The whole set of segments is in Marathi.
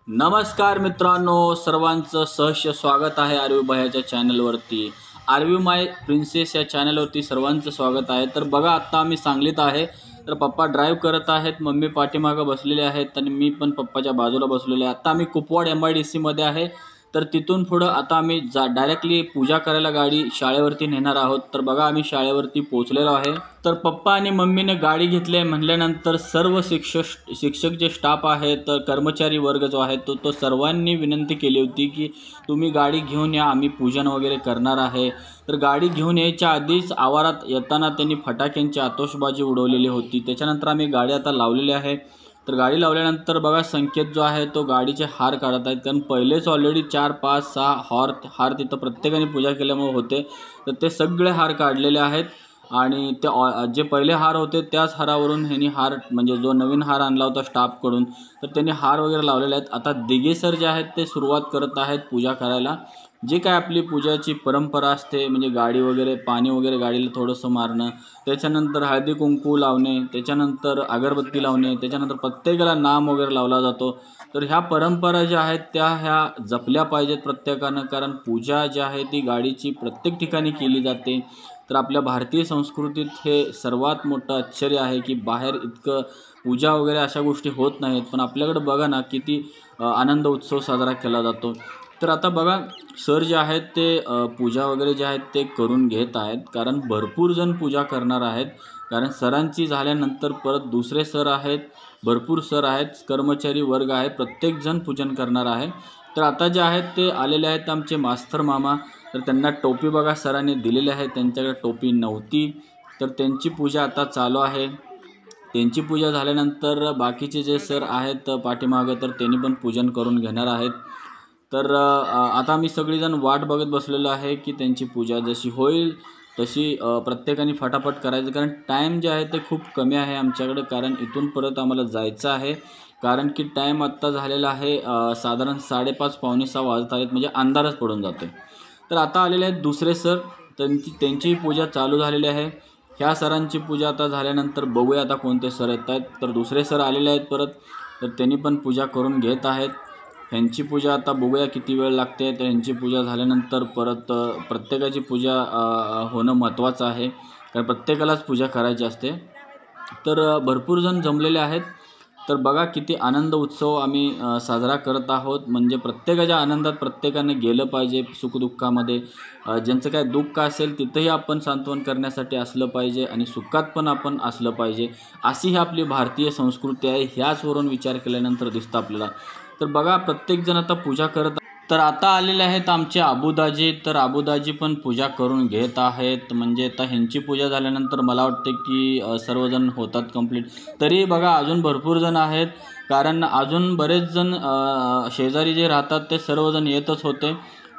नमस्कार मित्रांनो, सर्वांचं सहर्ष स्वागत आहे आरवी भैयाच्या चॅनलवरती। आरवी माय प्रिन्सेस या चॅनलवरती सर्वांचं स्वागत आहे। तर बघा, आता आम्ही सांगलीत आहे। तर पप्पा ड्राईव्ह करत आहेत, मम्मी पाठीमागं बसलेले आहेत आणि मी पण पप्पाच्या बाजूला बसलेलो आहे। आता आम्ही कुपवाड MIDC मध्ये आहे। तर तिथून पुढे आता आम्ही डायरेक्टली पूजा करायला गाडी शाळेवरती नेणार आहोत। तर बघा, आम्ही शाळेवरती पोहोचलेलो आहे। तर पप्पा आणि मम्मीने गाडी घेतली म्हणल्यानंतर सर्व शिक्षक जे स्टाफ आहे, तर कर्मचारी वर्ग जो आहे तो सर्वांनी विनंती केली होती की तुम्ही गाडी घेऊन या, आम्ही पूजन वगैरे करणार आहे। तर गाडी घेऊन यायच्या आधीच आवारात येताना त्यांनी फटाक्यांची आतषबाजी उडवलेली होती। त्याच्यानंतर आम्ही गाडी आता लावलेली आहे। तर गाडी लावल्यानंतर बघा, संकेत जो आहे तो गाडीचे हार काढत आहेत, कारण पहिलेच ऑलरेडी 4, 5, 6 हार तिथं प्रत्येकाने पूजा केल्यामुळे होते। तर ते सगळे हार काढलेले आहेत आणि ते जे पहिले हार होते त्याच हारावरून ह्यांनी हार, म्हणजे जो नवीन हार आणला होता स्टाफकडून, तर त्यांनी हार वगैरे लावलेले आहेत। आता दिघे सर जे आहेत ते सुरुवात करत आहेत पूजा करायला। जे काय आपली पूजाची परंपरा असते, म्हणजे गाडी वगैरे, पाणी वगैरे गाडीला थोडंसं मारणं, त्याच्यानंतर हळदी कुंकू लावणे, त्याच्यानंतर अगरबत्ती लावणे, त्याच्यानंतर प्रत्येकाला नाम वगैरे लावला जातो। तर ह्या परंपरा ज्या आहेत त्या ह्या जपल्या पाहिजेत प्रत्येकानं, कारण पूजा जी आहे ती गाडीची प्रत्येक ठिकाणी केली जाते। तर आपल्या भारतीय संस्कृतीत हे सर्वात मोठं आश्चर्य आहे की बाहेर इतकं पूजा वगैरे अशा गोष्टी होत नाहीत, पण आपल्याकडे बघा ना किती आनंद उत्सव साजरा केला जातो। तर आता बघा, सर जे आहेत ते पूजा वगैरे जे आहेत ते करून घेत आहेत, कारण भरपूर जण पूजा करणार आहेत। कारण सरांची झाल्यानंतर परत दुसरे सर आहेत, भरपूर सर आहेत, कर्मचारी वर्ग आहे, प्रत्येकजण पूजन करणार आहे। तर आता जे आहेत ते आलेले आहेत आमचे मास्तर मामा। तर त्यांना टोपी बघा सरांनी दिलेली आहे, त्यांच्याकडे टोपी नव्हती, तर त्यांची पूजा आता चालू आहे। त्यांची पूजा झाल्यानंतर बाकीचे जे सर आहेत पाठीमागं, तर त्यांनी पण पूजन करून घेणार आहेत। तर आता आम्ही सगळेजण वाट बघत बसलेलो आहे की त्यांची पूजा जशी होईल तशी प्रत्येकाने फटाफट करायचं, कारण टाईम जे आहे ते खूप कमी आहे आमच्याकडे, कारण इथून परत आम्हाला जायचं आहे। कारण की टाईम आत्ता झालेला आहे साधारण 5:30 पावणे 6 वाजत आहेत, म्हणजे अंधारच पडून जातो। तर आता आलेले आहेत दुसरे सर, त्यांची पूजा चालू झालेली आहे। ह्या सरांची पूजा आता झाल्यानंतर बघूया आता कोणते सर येत आहेत। तर दुसरे सर आलेले आहेत परत, तर त्यांनी पण पूजा करून घेत आहेत। ह्यांची पूजा आता बघूया किती वेळ लागते। तर ह्यांची पूजा झाल्यानंतर परत प्रत्येकाची पूजा होणं महत्त्वाचं आहे, कारण प्रत्येकालाच पूजा करायची असते। तर भरपूर जण जमलेले आहेत। तर बघा किती आनंद उत्सव आम्ही साजरा करत आहोत, म्हणजे प्रत्येकाच्या आनंदात प्रत्येकाने गेलं पाहिजे, सुखदुःखामध्ये ज्यांचं काय दुःख असेल तिथंही आपण सांत्वन करण्यासाठी असलं पाहिजे आणि सुखात पण आपण असलं पाहिजे, अशी ही आपली भारतीय संस्कृती आहे। ह्याचवरून विचार केल्यानंतर दिसतं आपल्याला। तर बघा, प्रत्येकजण आता पूजा करत। तर आता आलेले आहेत आमचे आबूदाजी, तर आबूदाजी पण पूजा करून घेत आहेत। म्हणजे आता ह्यांची पूजा झाल्यानंतर मला वाटतं की सर्वजण होतात कंप्लीट। तरी बघा, अजून भरपूर जण आहेत, कारण अजून बरेच जण शेजारी जे राहतात ते सर्वजण येतच होते।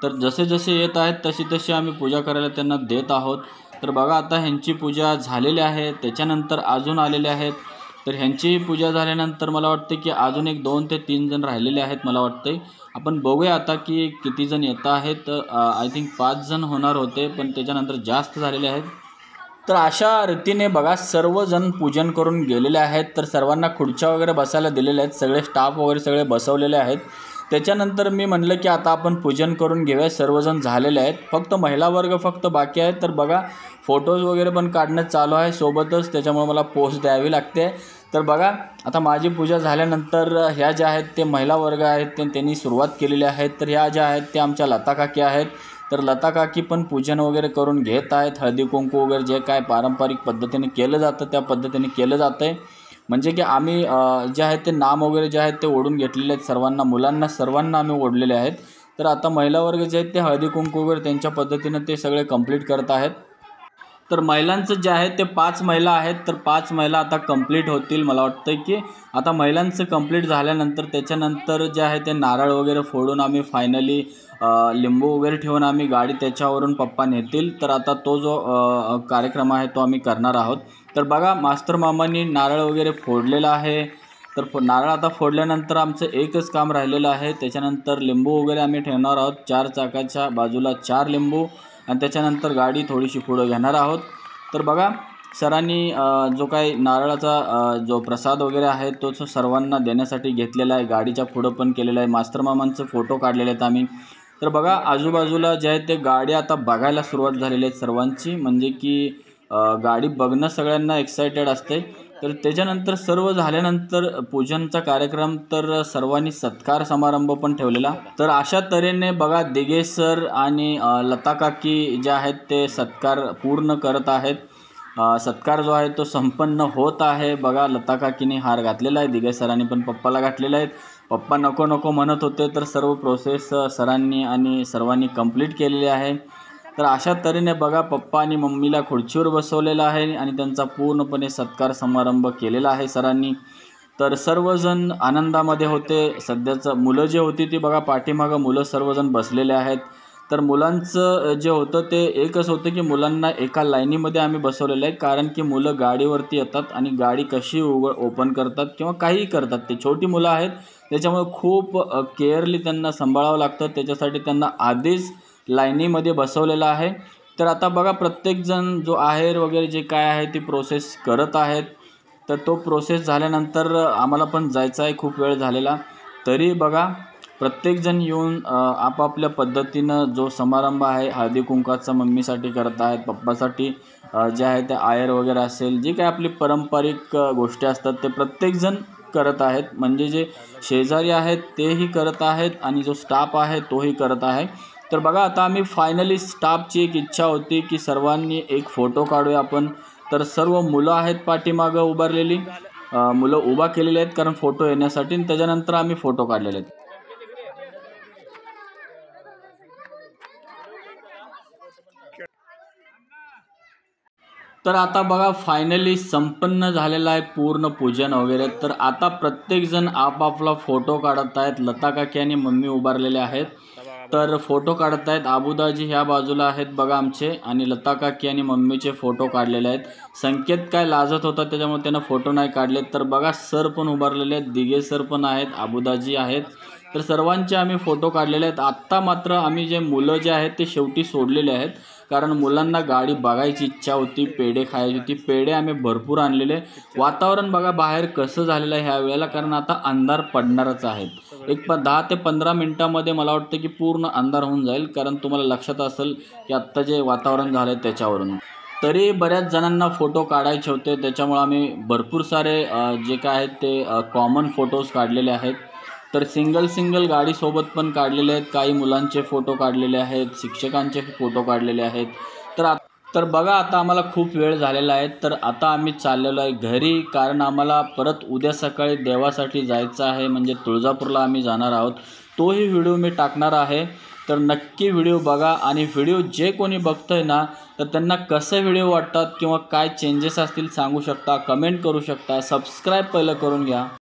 तर जसे जसे येत आहेत तशी तशी आम्ही पूजा करायला त्यांना देत आहोत। तर बघा, आता ह्यांची पूजा झालेली आहे, त्याच्यानंतर अजून आलेले आहेत। तर ह्यांची पूजा झाल्यानंतर मला वाटतं की अजून एक 2 ते 3 जण राहिलेले आहेत मला वाटतं। आपण बघूया आता की किती जण येत आहेत। आय थिंक 5 जण होणार होते, पण त्याच्यानंतर जास्त झालेले आहेत। तर अशा रीतीने बघा, सर्वजण पूजन करून गेलेले आहेत। तर सर्वांना खुर्च्या वगैरे बसायला दिलेल्या आहेत, सगळे स्टाफ वगैरे सगळे बसवलेले आहेत। त्याच्यानंतर मी म्हणलं की आता आपण पूजन करून घेऊया, सर्वजण झालेले आहेत, फक्त महिला वर्ग फक्त बाकी आहेत। तर बघा, फोटोज वगैरे पण काढणं चालू आहे सोबतच, त्याच्यामुळे मला पोस्ट द्यावी लागते। तर बघा, आता माझी पूजा झाल्यानंतर ह्या ज्या आहेत ते महिला वर्ग आहेत त्यांनी सुरुवात केलेली आहे। तर ह्या ज्या आहेत त्या आमच्या लता काकी आहेत। तर लता काकी पण पूजन वगैरे करून घेत आहेत, हळदी कुंकू वगैरे जे काय पारंपरिक पद्धतीने केलं जातं त्या पद्धतीने केलं जातं आहे। म्हणजे की आम्ही जे आहेत ते नाम वगैरे जे आहेत ते ओढून घेतलेले आहेत, सर्वांना, मुलांना सर्वांना आम्ही ओढलेले आहेत। तर आता महिला वर्ग जे आहेत ते हळदी कुंकू वगैरे त्यांच्या पद्धतीनं ते सगळे कंप्लीट करत आहेत। तर महिलांचं जे आहे ते 5 महिला आहेत, तर 5 महिला आता कंप्लीट होतील। मला वाटतं की आता महिलांचं कंप्लीट झाल्यानंतर त्याच्यानंतर जे आहे ते नारळ वगैरे फोडून आम्ही फायनली लिंबू वगैरे ठेवून आम्ही गाडी त्याच्यावरून पप्पा नेतील। तर आता तो जो कार्यक्रम आहे तो आम्ही करणार आहोत। तर बघा, मास्तर मामांनी नारळ वगैरे फोडलेला आहे। तर नारळ आता फोडल्यानंतर आमचं एकच काम राहिलेलं आहे, त्याच्यानंतर लिंबू वगैरे आम्ही ठेवणार आहोत। 4 चाकाच्या बाजूला 4 लिंबू आणि त्याच्यानंतर गाडी थोडीशी पुढं घेणार आहोत। तर बघा, सरांनी जो काही नारळाचा जो प्रसाद वगैरे आहे तो सर्वांना देण्यासाठी घेतलेला आहे. गाडीच्या पुढं पण केलेला आहे. मास्तर मामांचे फोटो काढलेले आहेत आम्ही. तर बघा आजूबाजूला जे आहे ते गाडी आता बघायला सुरुवात झालेली आहे सर्वांची, म्हणजे की गाडी बघणं सगळ्यांना एक्सायटेड असते. तर त्याच्यानंतर सर्व झाल्यानंतर पूजनचा कार्यक्रम, तर सर्वांनी सत्कार समारंभ पण ठेवलेला. तर अशा तऱ्हेने बघा दिघे सर आणि लता काकी जे आहेत ते सत्कार पूर्ण करत आहेत. सत्कार जो आहे तो संपन्न होत आहे. बघा लता काकीने हार घातलेला आहे, दिघे सरांनी पण पप्पाला घातलेला आहे. पप्पा नको नको म्हणत होते, तर सर्व प्रोसेस सरांनी आणि सर्वांनी कंप्लीट केलेली आहे. तर अशा तऱ्हेने बघा पप्पा आणि मम्मीला खुर्चीवर बसवलेलं आहे आणि त्यांचा पूर्णपणे सत्कार समारंभ केलेला आहे सरांनी. तर सर्वजण आनंदामध्ये होते. सध्याचं मुलं जे होती ती बघा पाठीमागं मुलं सर्वजण बसलेले आहेत. तर मुलांचं जे होतं ते एकच होतं की मुलांना एका लाईनीमध्ये आम्ही बसवलेलं आहे, कारण की मुलं गाडीवरती येतात आणि गाडी कशी ओपन करतात किंवा काहीही करतात. ते छोटी मुलं आहेत, त्याच्यामुळे खूप केअरली त्यांना सांभाळावं लागतं. त्याच्यासाठी त्यांना आधीच लाईनीमध्ये बसवलेलं आहे. तर आता बघा प्रत्येकजण जो आहेर वगैरे जे काय आहे ती प्रोसेस करत आहेत. तर तो प्रोसेस झाल्यानंतर आम्हाला पण जायचं आहे, खूप वेळ झालेला. तरी बघा प्रत्येकजण येऊन आपापल्या पद्धतीनं जो समारंभ आहे हळदी कुंकाचा मम्मीसाठी करत आहेत, पप्पासाठी जे आहे ते आयर वगैरे असेल, जी काय आपली पारंपरिक गोष्टी असतात ते प्रत्येकजण करत आहेत. म्हणजे जे शेजारी आहेत तेही करत आहेत आणि जो स्टाफ आहे तोही करत आहे. तर बघा आता आम्ही फायनली स्टाफची एक इच्छा होती की सर्वांनी एक फोटो काढूया आपण. तर सर्व मुलं आहेत पाठीमागं उभारलेली, मुलं उभा केलेली आहेत कारण फोटो येण्यासाठी, आणि त्याच्यानंतर आम्ही फोटो काढलेले आहेत. तर आता बघा फायनली संपन्न झालेलं आहे पूर्ण पूजन वगैरे. तर आता प्रत्येकजण आपापला फोटो काढत आहेत. लता काकी आणि मम्मी उभारलेले आहेत, तर फोटो काढत आहेत. आबूदाजी ह्या बाजूला आहेत बघा आमचे, आणि लता काकी आणि मम्मीचे फोटो काढलेले आहेत. संकेत काय लाजत होता त्याच्यामुळे त्यानं फोटो नाही काढले. तर बघा सर पण उभारलेले आहेत, दिघे सर पण आहेत, आबूदाजी आहेत. तर सर्वांचे आम्ही फोटो काढलेले आहेत. आत्ता मात्र आम्ही जे मुलं जे आहेत ते शेवटी सोडलेले आहेत, कारण मुलांना गाडी बघायची इच्छा होती, पेढे खायची होती. पेढे आम्ही भरपूर आणलेले. वातावरण बघा बाहेर कसं झालेलं आहे ह्या वेळेला, कारण आता अंधार पडणारच आहे. 10 ते 15 मिनटामध्ये मला वाटतं की पूर्ण अंधार होऊन जाईल, कारण तुम्हाला लक्षात असेल की आत्ता जे वातावरण झालं आहे त्याच्यावरून. तरी बऱ्याच जणांना फोटो काढायचे होते, त्याच्यामुळे आम्ही भरपूर सारे जे काय आहेत ते कॉमन फोटोज काढलेले आहेत. तर सिंगल गाडीसोबत पण काढलेले आहेत, काही मुलांचे फोटो काढलेले आहेत, शिक्षकांचे फोटो काढलेले आहेत. तर बघा आता आम्हाला खूप वेळ झालेला आहे, तर आता आम्ही चाललेलो आहे घरी, कारण आम्हाला परत उद्या सकाळी देवासाठी जायचं आहे, म्हणजे तुळजापूरला आम्ही जाणार आहोत. तोही व्हिडिओ मी टाकणार आहे. तर नक्की व्हिडिओ बघा, आणि व्हिडिओ जे कोणी बघतंय ना तर त्यांना कसं व्हिडिओ वाटतात किंवा काय चेंजेस असतील सांगू शकता, कमेंट करू शकता. सबस्क्राईब पहिलं करून घ्या.